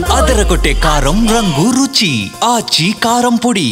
అదరగొట్టే కారం రంగు రుచి ఆచి కారం పొడి.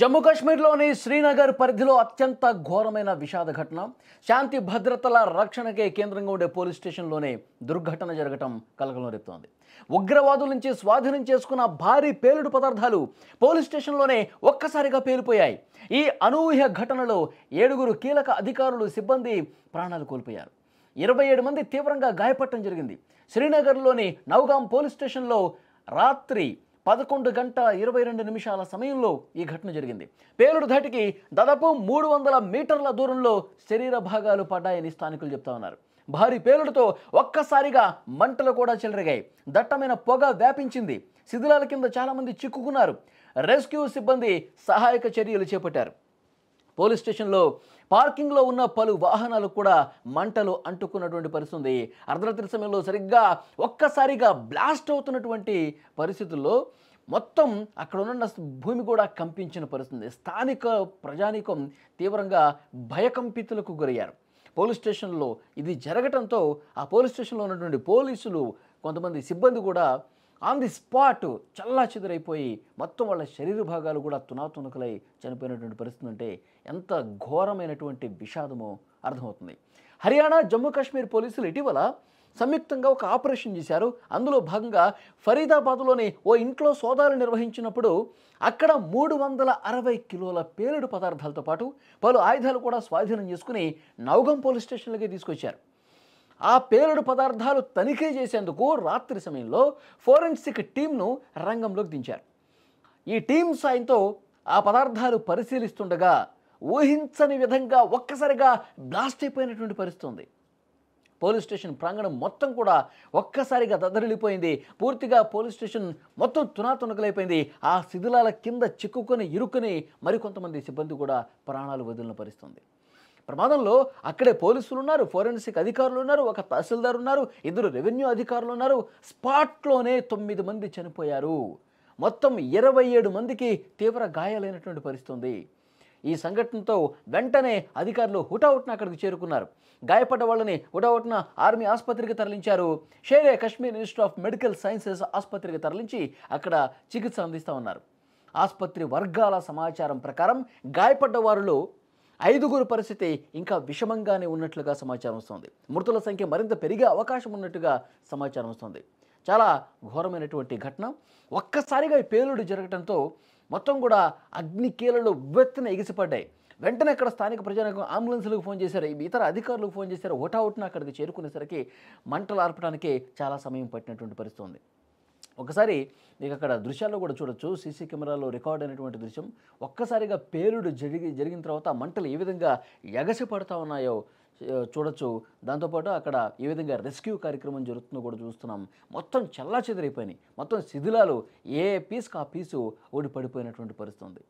జమ్మూ కాశ్మీర్లోని శ్రీనగర్ పరిధిలో అత్యంత ఘోరమైన విషాద ఘటన. శాంతి భద్రతల రక్షణకే కేంద్రంగా ఉండే పోలీస్ స్టేషన్లోనే దుర్ఘటన జరగటం కలకలం రేపుతోంది. ఉగ్రవాదుల నుంచి స్వాధీనం చేసుకున్న భారీ పేలుడు పదార్థాలు పోలీస్ స్టేషన్లోనే ఒక్కసారిగా పేలిపోయాయి. ఈ అనూహ్య ఘటనలో 7 కీలక అధికారులు సిబ్బంది ప్రాణాలు కోల్పోయారు. 27 మంది తీవ్రంగా గాయపడటం జరిగింది. శ్రీనగర్లోని నౌగాం పోలీస్ స్టేషన్లో రాత్రి 11:22 సమయంలో ఈ ఘటన జరిగింది. పేలుడు ధాటికి దాదాపు 300 మీటర్ల దూరంలో శరీర భాగాలు పడ్డాయని స్థానికులు చెప్తా ఉన్నారు. భారీ పేలుడుతో ఒక్కసారిగా మంటలు కూడా చెలరేగాయి. దట్టమైన పొగ వ్యాపించింది. శిథిలాల కింద చాలామంది చిక్కుకున్నారు. రెస్క్యూ సిబ్బంది సహాయక చర్యలు చేపట్టారు. పోలీస్ స్టేషన్లో పార్కింగ్లో ఉన్న పలు వాహనాలు కూడా మంటలు అంటుకున్నటువంటి పరిస్థితి. అర్ధరాత్రి సమయంలో సరిగ్గా ఒక్కసారిగా బ్లాస్ట్ అవుతున్నటువంటి పరిస్థితుల్లో మొత్తం అక్కడ ఉన్న భూమి కూడా కంపించిన పరిస్థితి. స్థానిక ప్రజానీకం తీవ్రంగా భయకంపితులకు గురయ్యారు. పోలీస్ స్టేషన్లో ఇది జరగటంతో ఆ పోలీస్ స్టేషన్లో ఉన్నటువంటి పోలీసులు కొంతమంది సిబ్బంది కూడా ఆన్ ది స్పాట్ చల్లా చెదురైపోయి మొత్తం వాళ్ళ శరీర భాగాలు కూడా తునాతునకలై చనిపోయినటువంటి పరిస్థితి అంటే ఎంత ఘోరమైనటువంటి విషాదమో అర్థమవుతుంది. హర్యానా, జమ్మూ కాశ్మీర్ పోలీసులు ఇటీవల సంయుక్తంగా ఒక ఆపరేషన్ చేశారు. అందులో భాగంగా ఫరీదాబాద్లోని ఓ ఇంట్లో సోదాలు నిర్వహించినప్పుడు అక్కడ 360 కిలోల పేలుడు పదార్థాలతో పాటు పలు ఆయుధాలు కూడా స్వాధీనం చేసుకుని నౌగం పోలీస్ స్టేషన్లకి తీసుకొచ్చారు. ఆ పేలుడు పదార్థాలు తనిఖీ చేసేందుకు రాత్రి సమయంలో ఫోరెన్సిక్ టీంను రంగంలోకి దించారు. ఈ టీం సాయంతో ఆ పదార్థాలు పరిశీలిస్తుండగా ఊహించని విధంగా ఒక్కసారిగా బ్లాస్ట్ అయిపోయినటువంటి పరిస్థితి ఉంది. పోలీస్ స్టేషన్ ప్రాంగణం మొత్తం కూడా ఒక్కసారిగా దద్దరిల్లిపోయింది. పూర్తిగా పోలీస్ స్టేషన్ మొత్తం తునాతునకలైపోయింది. ఆ శిథిలాల కింద చిక్కుకొని ఇరుక్కుని మరికొంతమంది సిబ్బంది కూడా ప్రాణాలు వదిలిన పరిస్థితి. ప్రమాదంలో అక్కడే పోలీసులు ఉన్నారు, ఫోరెన్సిక్ అధికారులు ఉన్నారు, ఒక తహసీల్దార్ ఉన్నారు, 2 రెవెన్యూ అధికారులు ఉన్నారు. స్పాట్లోనే 9 మంది చనిపోయారు. మొత్తం 27 మందికి తీవ్ర గాయాలైనటువంటి పరిస్థితి ఉంది. ఈ సంఘటనతో వెంటనే అధికారులు హుటాహుటిన అక్కడికి చేరుకున్నారు. గాయపడ్డ వాళ్ళని హుటాహుటిన ఆర్మీ ఆసుపత్రికి తరలించారు. Sher-e Kashmir Institute of Medical Sciences ఆసుపత్రికి తరలించి అక్కడ చికిత్స అందిస్తూ ఉన్నారు. ఆసుపత్రి వర్గాల సమాచారం ప్రకారం గాయపడ్డ వారిలో 5 పరిస్థితి ఇంకా విషమంగానే ఉన్నట్లుగా సమాచారం వస్తుంది. మృతుల సంఖ్య మరింత పెరిగే అవకాశం ఉన్నట్టుగా సమాచారం వస్తుంది. చాలా ఘోరమైనటువంటి ఘటన. ఒక్కసారిగా ఈ పేలుడు జరగడంతో మొత్తం కూడా అగ్నికీలలు ఉవ్వెత్తున ఎగిసిపడ్డాయి. వెంటనే అక్కడ స్థానిక ప్రజలకు అంబులెన్స్లకు ఫోన్ చేశారు, ఇతర అధికారులకు ఫోన్ చేశారు. హుటాహుటిన అక్కడికి చేరుకునేసరికి మంటలు ఆర్పడానికి చాలా సమయం పట్టినటువంటి పరిస్థితి ఉంది. ఒకసారి మీకు అక్కడ దృశ్యాల్లో కూడా చూడొచ్చు, సీసీ కెమెరాలో రికార్డ్ అయినటువంటి దృశ్యం. ఒక్కసారిగా పేలుడు జరిగిన తర్వాత మంటలు ఏ విధంగా ఎగసిపడతా ఉన్నాయో చూడొచ్చు. దాంతోపాటు అక్కడ ఏ విధంగా రెస్క్యూ కార్యక్రమం జరుగుతుందో కూడా చూస్తున్నాం. మొత్తం చల్లా చెదిరైపోయినాయి. మొత్తం శిథిలాలు ఏ పీస్కి ఆ పీసు ఓడి పడిపోయినటువంటి పరిస్థితి ఉంది.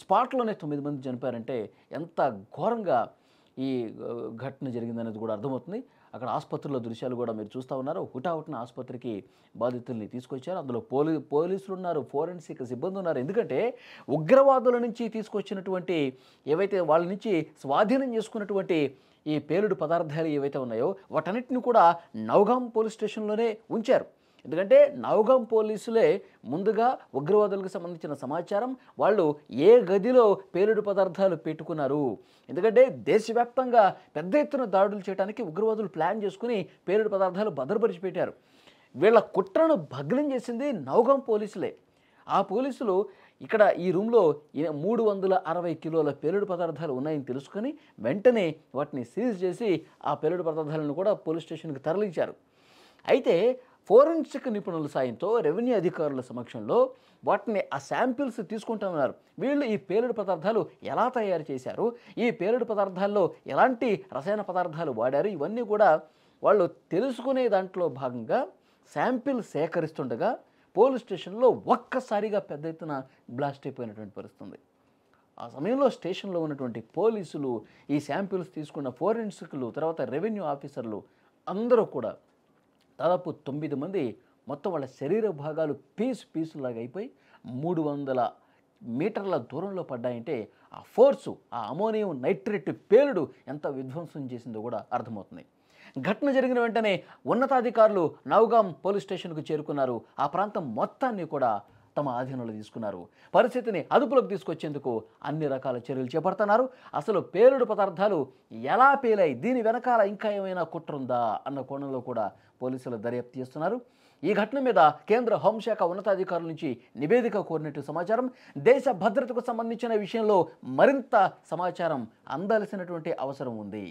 స్పాట్లోనే 9 మంది చనిపోయారంటే ఎంత ఘోరంగా ఈ ఘటన జరిగిందనేది కూడా అర్థమవుతుంది. అక్కడ ఆసుపత్రిలో దృశ్యాలు కూడా మీరు చూస్తూ ఉన్నారు. హుటాహుటిన ఆసుపత్రికి బాధితుల్ని తీసుకొచ్చారు. అందులో పోలీసులు ఉన్నారు, ఫోరెన్సిక్ సిబ్బంది ఉన్నారు. ఎందుకంటే ఉగ్రవాదుల నుంచి తీసుకొచ్చినటువంటి ఏవైతే వాళ్ళ నుంచి స్వాధీనం చేసుకున్నటువంటి ఈ పేలుడు పదార్థాలు ఏవైతే ఉన్నాయో వాటన్నిటిని కూడా నౌగాం పోలీస్ స్టేషన్లోనే ఉంచారు. ఎందుకంటే నౌగాం పోలీసులే ముందుగా ఉగ్రవాదులకు సంబంధించిన సమాచారం వాళ్ళు ఏ గదిలో పేలుడు పదార్థాలు పెట్టుకున్నారు. ఎందుకంటే దేశవ్యాప్తంగా పెద్ద ఎత్తున దాడులు చేయడానికి ఉగ్రవాదులు ప్లాన్ చేసుకుని పేలుడు పదార్థాలు భద్రపరిచి పెట్టారు. వీళ్ళ కుట్రను భగ్నం చేసింది నౌగాం పోలీసులే. ఆ పోలీసులు ఇక్కడ ఈ రూమ్లో 360 కిలోల పేలుడు పదార్థాలు ఉన్నాయని తెలుసుకొని వెంటనే వాటిని సీజ్ చేసి ఆ పేలుడు పదార్థాలను కూడా పోలీస్ స్టేషన్కి తరలించారు. అయితే ఫోరెన్సిక్ నిపుణుల సాయంతో రెవెన్యూ అధికారుల సమక్షంలో వాటిని ఆ శాంపిల్స్ తీసుకుంటున్నారు. వీళ్ళు ఈ పేలుడు పదార్థాలు ఎలా తయారు చేశారు, ఈ పేలుడు పదార్థాల్లో ఎలాంటి రసాయన పదార్థాలు వాడారు, ఇవన్నీ కూడా వాళ్ళు తెలుసుకునే దాంట్లో భాగంగా శాంపిల్ సేకరిస్తుండగా పోలీస్ స్టేషన్లో ఒక్కసారిగా పెద్ద ఎత్తున బ్లాస్ట్ అయిపోయినటువంటి పరిస్థితి. ఆ సమయంలో స్టేషన్లో ఉన్నటువంటి పోలీసులు, ఈ శాంపిల్స్ తీసుకున్న ఫోరెన్సిక్లు, తర్వాత రెవెన్యూ ఆఫీసర్లు అందరూ కూడా దాదాపు 9 మంది మొత్తం వాళ్ళ శరీర భాగాలు పీసులాగా అయిపోయి 300 మీటర్ల దూరంలో పడ్డాయంటే ఆ ఫోర్సు, ఆ అమోనియం నైట్రేట్ పేలుడు ఎంత విధ్వంసం చేసిందో కూడా అర్థమవుతుంది. ఘటన జరిగిన వెంటనే ఉన్నతాధికారులు నౌగాం పోలీస్ స్టేషన్కు చేరుకున్నారు. ఆ ప్రాంతం మొత్తాన్ని కూడా తమ ఆధీనంలో తీసుకున్నారు. పరిస్థితిని అదుపులోకి తీసుకొచ్చేందుకు అన్ని రకాల చర్యలు చేపడుతున్నారు. అసలు పేలుడు పదార్థాలు ఎలా పేలాయి, దీని వెనకాల ఇంకా ఏమైనా కుట్ర ఉందా అన్న కోణంలో కూడా పోలీసులు దర్యాప్తు చేస్తున్నారు. ఈ ఘటన మీద కేంద్ర హోంశాఖ ఉన్నతాధికారుల నుంచి నివేదిక కోరినట్టు సమాచారం. దేశ భద్రతకు సంబంధించిన విషయంలో మరింత సమాచారం అందాల్సినటువంటి అవసరం ఉంది.